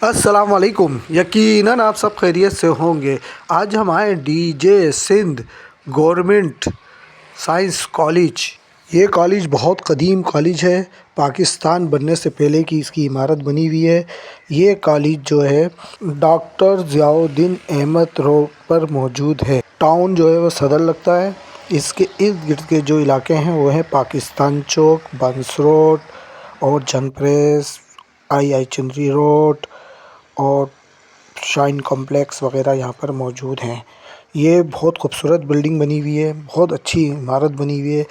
अस्सलाम वालेकुम। यकीनन आप सब खैरियत से होंगे। आज हम आए डीजे सिंध गवर्नमेंट साइंस कॉलेज। ये कॉलेज बहुत कदीम कॉलेज है। पाकिस्तान बनने से पहले की इसकी इमारत बनी हुई है। ये कॉलेज जो है डॉक्टर ज़ियाउद्दीन अहमद रोड पर मौजूद है। टाउन जो है वो सदर लगता है। इसके इर्द गिर्द के जो इलाके हैं वो हैं पाकिस्तान चौक, बंस रोड और जंग प्रेस, आई चंद्री रोड और शाइन कॉम्प्लेक्स वगैरह यहाँ पर मौजूद हैं। ये बहुत खूबसूरत बिल्डिंग बनी हुई है, बहुत अच्छी इमारत बनी हुई है।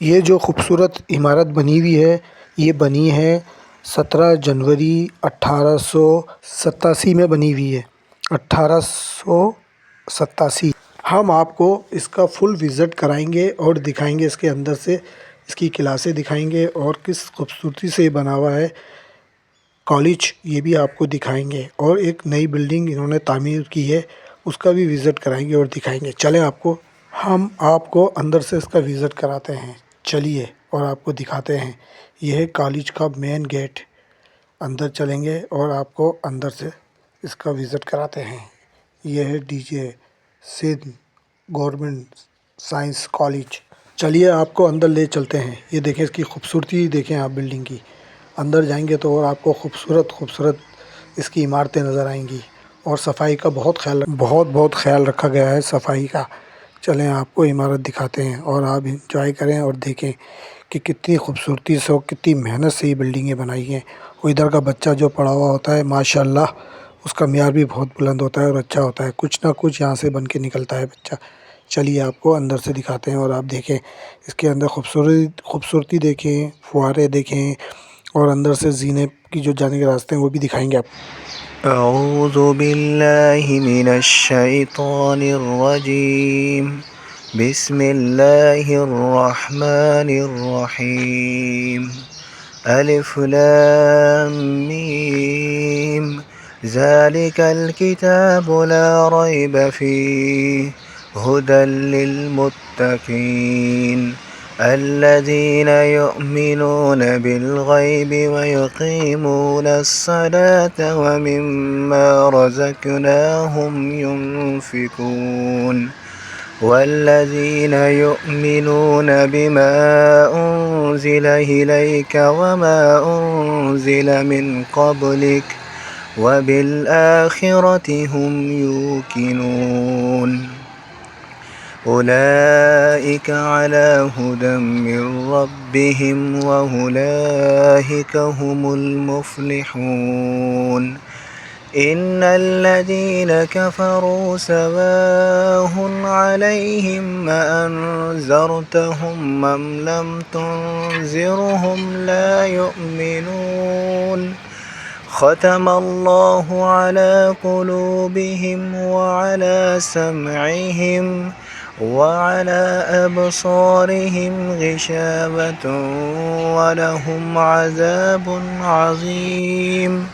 ये जो खूबसूरत इमारत बनी हुई है ये बनी है 17 जनवरी 1887 में बनी हुई है। 1887। हम आपको इसका फुल विज़िट कराएंगे और दिखाएंगे इसके अंदर से, इसकी क्लासें दिखाएंगे और किस खूबसूरती से ये बना हुआ है कॉलेज, ये भी आपको दिखाएंगे। और एक नई बिल्डिंग इन्होंने तामीर की है, उसका भी विज़िट कराएंगे और दिखाएंगे। चलें हम आपको अंदर से इसका विज़िट कराते हैं। चलिए और आपको दिखाते हैं। यह है कॉलेज का मेन गेट। अंदर चलेंगे और आपको अंदर से इसका विज़िट कराते हैं। यह है डीजे सिंध गवर्नमेंट साइंस कॉलेज। चलिए आपको अंदर ले चलते हैं। ये देखें, इसकी खूबसूरती देखें आप बिल्डिंग की। अंदर जाएंगे तो और आपको खूबसूरत खूबसूरत इसकी इमारतें नज़र आएंगी। और सफाई का बहुत ख्याल रखा गया है सफाई का। चलें आपको इमारत दिखाते हैं और आप इंजॉय करें और देखें कि कितनी खूबसूरती से और कितनी मेहनत से ये बिल्डिंगें बनाई हैं। और इधर का बच्चा जो पढ़ा हुआ होता है माशाल्लाह, उसका मियार भी बहुत बुलंद होता है और अच्छा होता है। कुछ ना कुछ यहाँ से बन के निकलता है बच्चा। चलिए आपको अंदर से दिखाते हैं और आप देखें इसके अंदर खूबसूरती देखें, फुहारे देखें और अंदर से जीने की जो जाने के रास्ते हैं वो भी दिखाएंगे आपको। अऊज़ु बिल्लाहि मिनश शैतानिर रजीम। बिस्मिल्लाहिर रहमानिर रहीम। अलिफ लाम मीम। ज़ालिकल किताबु ला रैब फीहि हुदल लिल मुत्तक़ीन الذين يؤمنون بالغيب ويقيمون الصلاة ومما رزقناهم ينفقون والذين يؤمنون بما أنزل إليك وما أنزل من قبلك وبالآخرة هم يوقنون أولئك على هدى من ربهم وأولئك هم المفلحون إن الذين كفروا سواء عليهم أأنذرتهم أم لم تنذرهم لا يؤمنون ختم الله على قلوبهم وعلى سمعهم وعلى أبصارهم غشاوة ولهم عذاب عظيم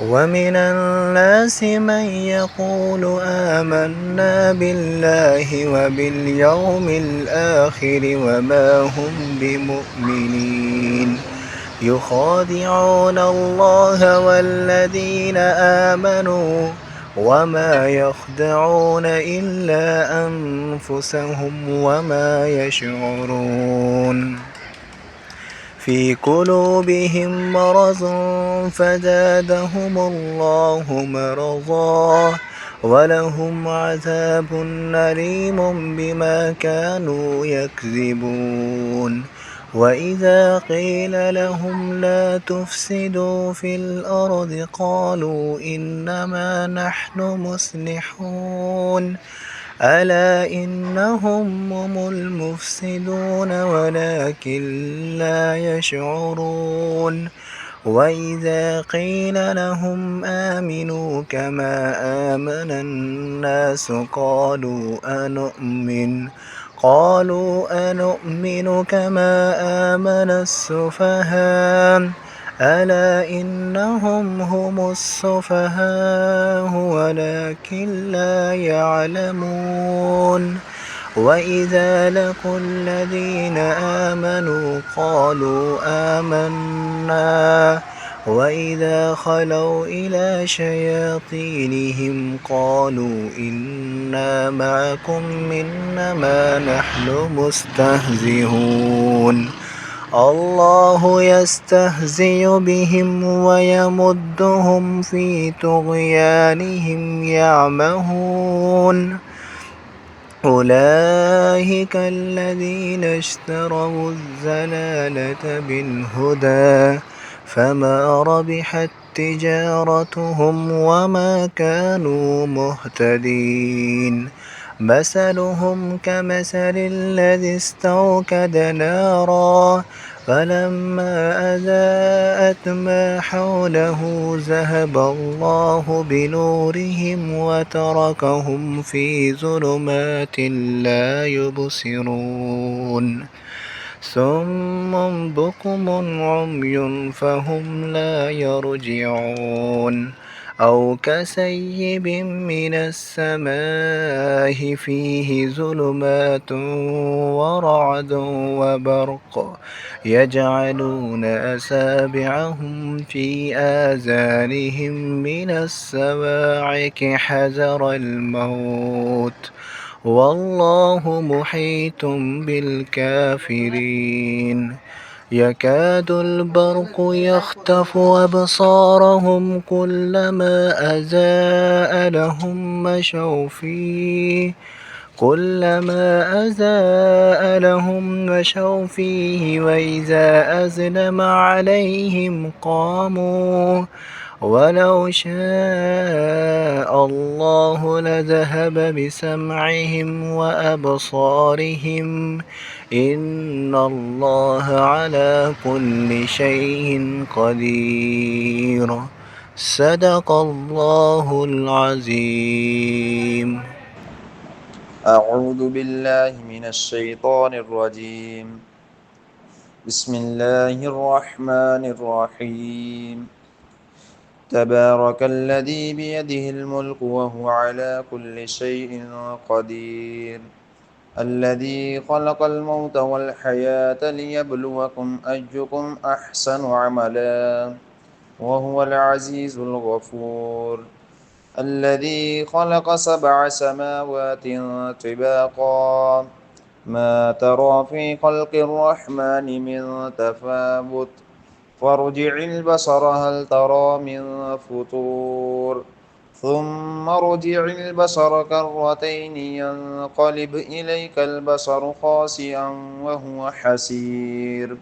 ومن الناس من يقول آمنا بالله وباليوم الآخر وما هم بمؤمنين يخادعون الله والذين آمنوا وما يخدعون إلا أنفسهم وما يشعرون في قلوبهم مرض فزادهم الله مرضا ولهم عذاب أليم بما كانوا يكذبون وإذا قيل لهم لا تفسدوا في الأرض قالوا إنما نحن مصلحون ألا إنهم هم المفسدون ولكن لا يشعرون وإذا قيل لهم آمنوا كما آمن الناس قالوا أنؤمن كما آمن السفهاء ألا إنهم هم السفهاء ولكن لا يعلمون وإذا لقوا الذين آمنوا قالوا آمنا وإذا خلوا إلى شياطينهم قالوا إنا معكم إنما نحن مستهزئون الله يستهزئ بهم ويمدهم في طغيانهم يعمهون أولئك الذين اشتروا الضلالة بالهدى فما ربحت تجارتهم وما كانوا مهتدين مثلهم كمثل الذي استوقد نارا فلما أضاءت ما حوله ذهب الله بنورهم وتركهم في ظلمات لا يبصرون صم بكم عمي فهم لا يرجعون أو كسيب من السماء فيه ظلمات ورعد وبرق يجعلون أصابعهم في آذانهم من الصواعق حذر الموت والله محيط بالكافرين يكاد البرق يخطف أبصارهم كلما أزاء لهم مشوا فيه وإذا أظلم عليهم قاموا ولو شاء الله لذهب بسمعهم وأبصارهم إن الله على كل شيء قدير صدق الله العظيم أعوذ بالله من الشيطان الرجيم بسم الله الرحمن الرحيم تبارك الذي بيده الملك وهو على كل شيء قدير الذي خلق الموت والحياة ليبلوكم أيكم أحسن عملا وهو العزيز الغفور الذي خلق 7 سماوات طباقا ما ترى في خلق الرحمن من تفاوت فارجع البصر هل ترى من فطور ثم ارجع البصر كرتين ينقلب إليك البصر خاسئا وهو حسير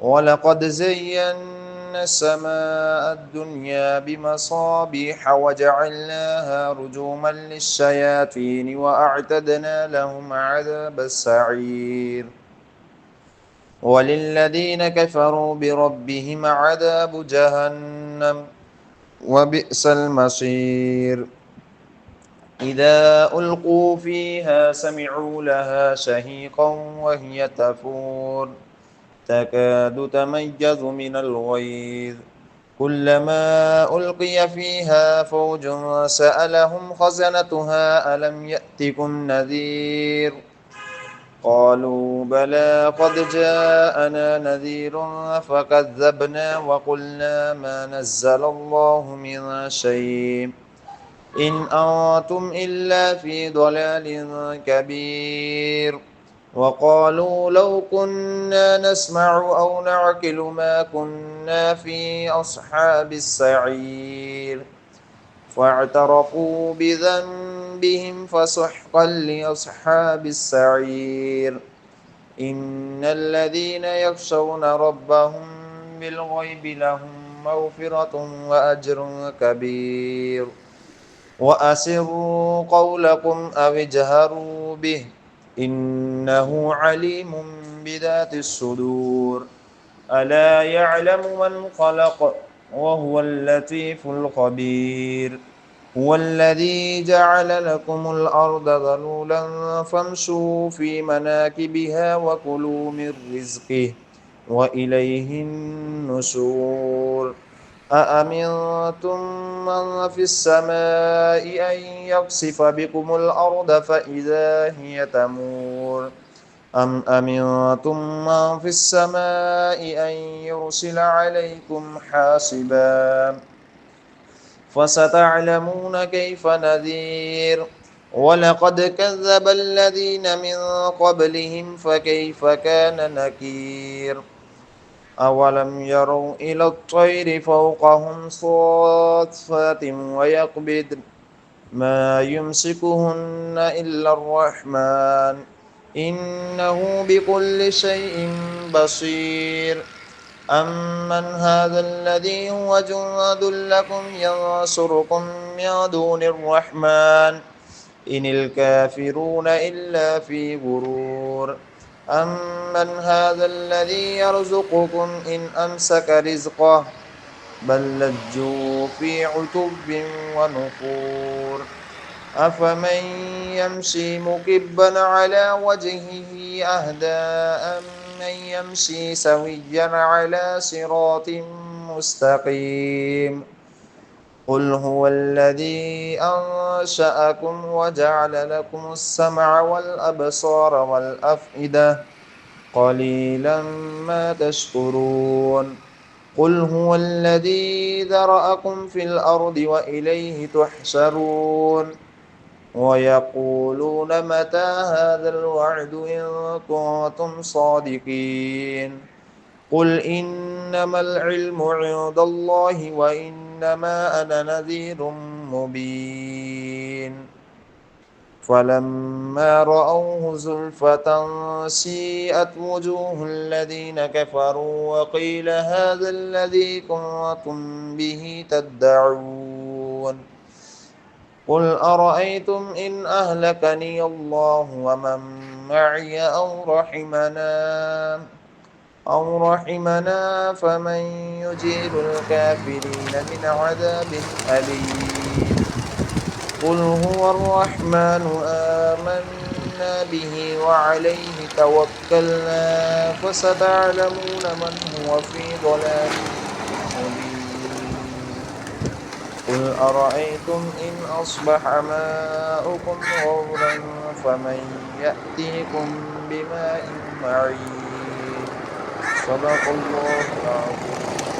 ولقد زينا السماء الدنيا بمصابيح وجعلناها رجوما للشياطين وأعتدنا لهم عذاب السعير وللذين كفروا بربهم عذاب جهنم وبئس المصير إذا ألقوا فيها سمعوا لها شهيقا وهي تفور تكاد تميز من الغيظ كلما ألقي فيها فوج سألهم خزنتها ألم يأتكم نذير قالوا بلى قد جاءنا نذير فكذبنا وقلنا ما نزل الله من شيء إن أنتم إلا في ضلال كبير وقالوا لو كنا نسمع أو نعقل ما كنا في أصحاب السعير فاعترفوا بذنبهم فسحقا لأصحاب السعير إن الذين يخشون ربهم بالغيب لهم مغفرة وأجر كبير وأسروا قولكم أو اجهروا به إنه عليم بذات الصدور ألا يعلم من خلق وهو اللطيف الخبير هو الذي جعل لكم الأرض ذلولا فامشوا في مناكبها وكلوا من رزقه وإليه النشور أأمنتم من في السماء أن يخسف بكم الأرض فإذا هي تمور أم أمنتم من في السماء أن يرسل عليكم حاصبا فستعلمون كيف نذير ولقد كذب الذين من قبلهم فكيف كان نكير أولم يروا إلى الطير فوقهم صافات ويقبض ما يمسكهن إلا الرحمن إنه بكل شيء بصير أمن هذا الذي هو جند لكم ينصركم من دون الرحمن إن الكافرون إلا في غرور أمن هذا الذي يرزقكم إن أمسك رزقه بل لجوا في عتب ونفور أفمن يمشي مكبا على وجهه أهدى أمن يمشي سويا على صراط مستقيم قل هو الذي أنشأكم وجعل لكم السمع والأبصار والأفئدة قليلا ما تشكرون قل هو الذي ذرأكم في الأرض وإليه تحشرون ويقولون متى هذا الوعد إن كنتم صادقين قل إنما العلم عند الله وإنما أنا نذير مبين فلما رأوه زلفة سيئت وجوه الذين كفروا وقيل هذا الذي كنتم به تدعون قل أرأيتم إن أهلكني الله ومن معي أو رحمنا فمن يجير الكافرين من عذاب أليم قل هو الرحمن آمنا به وعليه توكلنا فستعلمون من هو في ضلال مبين قل أرأيتم إن أصبح ماؤكم غورا فمن يأتيكم بماء معين صدق الله العظيم